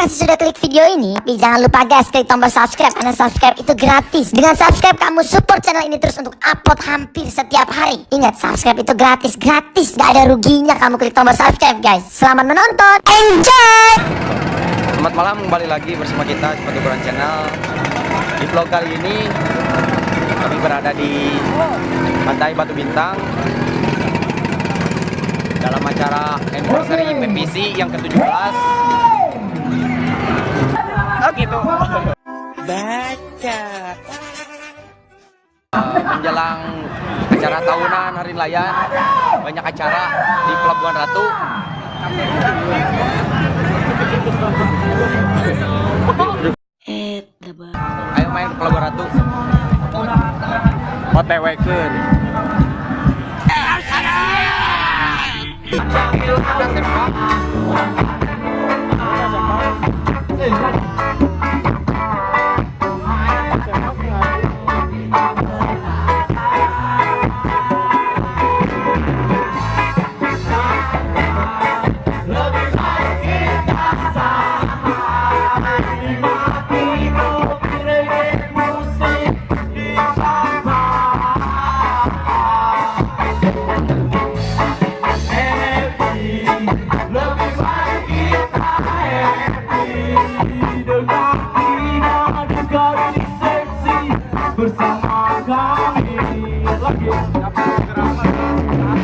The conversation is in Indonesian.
kasih sudah klik video ini. Tapi jangan lupa guys, klik tombol subscribe karena subscribe itu gratis. Dengan subscribe kamu support channel ini terus untuk upload hampir setiap hari. Ingat, subscribe itu gratis, gak ada ruginya kamu klik tombol subscribe guys. Selamat menonton, enjoy. Selamat malam, kembali lagi bersama kita Sepatu Boran Channel. Di vlog kali ini kami berada di Pantai Batu Bintang dalam acara anniversary PPC yang ke-17. Oh gitu. Baca. Menjelang acara tahunan Hari Nelayan, banyak acara di Pelabuhan Ratu. Ayo main ke Pelabuhan Ratu. OTW keun. Bersama kami lagi lebih baik kita santai.